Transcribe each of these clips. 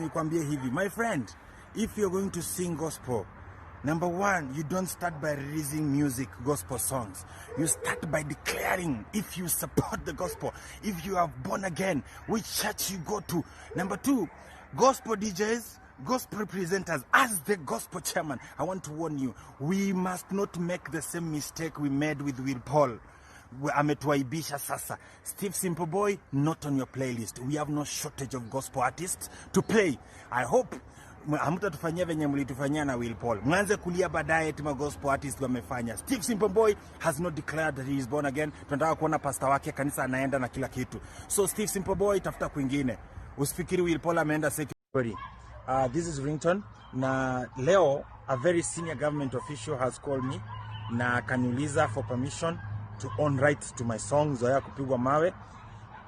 nikwambie hivi, my friend, if you're going to sing gospel, number one, you don't start by releasing music, gospel songs. You start by declaring if you support the gospel, if you are born again, which church you go to. Number two, gospel DJs, gospel presenters, as the gospel chairman, I want to warn you, we must not make the same mistake we made with Will Paul. Ametuaibisha sasa. Steve Simple Boy, not on your playlist. We have no shortage of gospel artists to play. I hope hamutatufanyia venye mlitufanyia na Will Paul. Mwanze kulia baadaye tima gospel artist wamefanya. Steve Simple Boy has not declared that he is born again. Tunataka kuona pastor wake kanisa anaenda na kila kitu. So Steve Simple Boy, tafuta kwingine. Usifikiri Will Paul ameenda security. This is Ringtone. Na leo a very senior government official has called me na kaniuliza for permission to own rights to my song Zoea Kupigwa Mawe.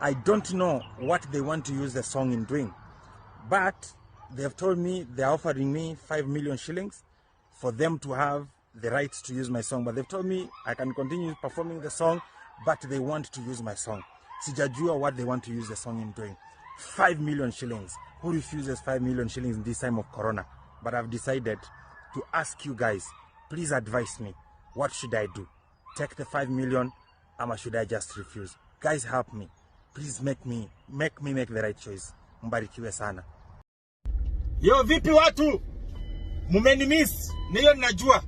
I don't know what they want to use the song in doing, but they have told me they are offering me 5 million shillings for them to have the rights to use my song. But they've told me I can continue performing the song, but they want to use my song. Sijajua what they want to use the song in doing. 5 million shillings. Who refuses 5 million shillings in this time of Corona? But I've decided to ask you guys, please advise me. What should I do? Take the 5 million, or should I just refuse? Guys, help me. Please make me make the right choice. Mbarikiwe sana. Yo, vipi watu? Mumeni-miss. Niyo ninajua.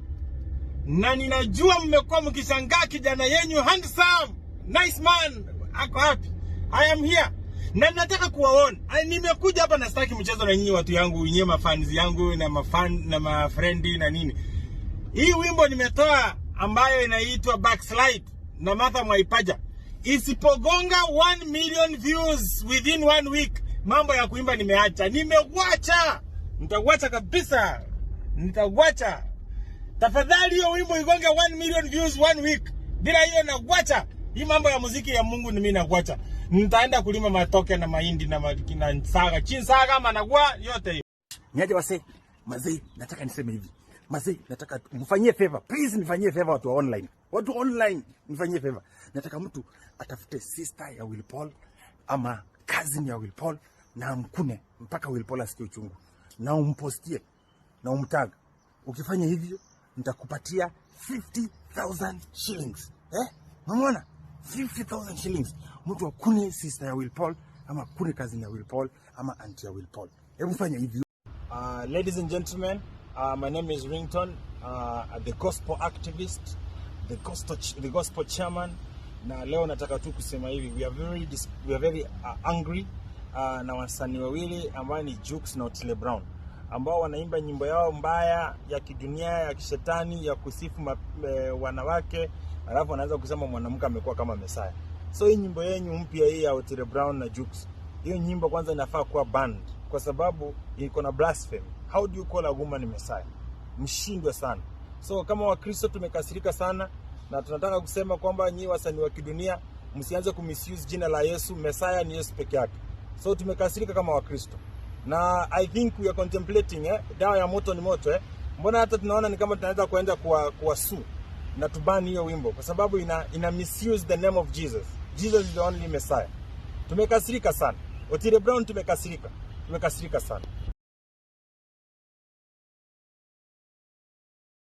Na ninajua mmekuwa mkishangaa kijana yenyu handsome, nice man, ako happy. I am here. Na nataka kuwaona. Nimekuja hapa na sitaki mchezo na nyinyi watu yangu, nyinyi mafans yangu na mafrendi na nini. Hii wimbo nimetoa ambayo inaitwa Backslide na Martha Mwaipaja. Isipogonga 1 million views within 1 week, mambo ya kuimba nimeacha. Nimewacha. Nitawacha kabisa. Nitawacha. Tafadhali hiyo wimbo igonge 1 million views 1 week. Bila hiyo nawacha. Hii mambo ya muziki ya Mungu ni mimi nawacha. Nitaenda kulima matoke na mahindi na saga. Chinsaga managua yote hiyo. Niaje wase? Mazee, nataka niseme hivi. Mazee, nataka mfanyie favor. Please nifanyie favor watu online. Watu online nifanyie favor. Nataka mtu atafute sister ya Will Paul ama cousin ya Will Paul na mkune mpaka Will Paul asikie uchungu. Na umpostie na umtag. Ukifanya hivyo nitakupatia 50,000 shillings. Unaona? 50,000 shillings. Mtu akune sister ya Will Paul ama kune cousin ya Will Paul ama auntie ya Will Paul. Hebu fanya hivyo. Ladies and gentlemen, my name is Ringtone, the gospel activist, the gospel chairman. Na leo nataka tu kusema hivi, we are very angry na wasanii wawili ambao ni Jux na Otile Brown, ambao wanaimba nyimbo yao mbaya ya kidunia, ya kishetani, ya kusifu wanawake, alafu wanaanza kusema mwanamke amekuwa kama Messiah. So hii nyimbo yenu mpya hii ya Otile Brown na Jux, hiyo nyimbo kwanza inafaa kuwa banned kwa sababu iko na blasphemy. How do you call a woman Messiah? Mshindwe sana. So kama Wakristo tumekasirika sana na tunataka kusema kwamba nyinyi wasanii wa kidunia msianze kumisuse jina la Yesu. Messiah ni Yesu peke yake. So tumekasirika kama Wakristo. Na I think we are contemplating dawa ya moto ni moto Mbona hata tunaona ni kama tunaweza kuenda kwa sue na tubani hiyo wimbo kwa sababu ina misuse the name of Jesus. Jesus is the only Messiah. Tumekasirika sana. Otile Brown tumekasirika sana.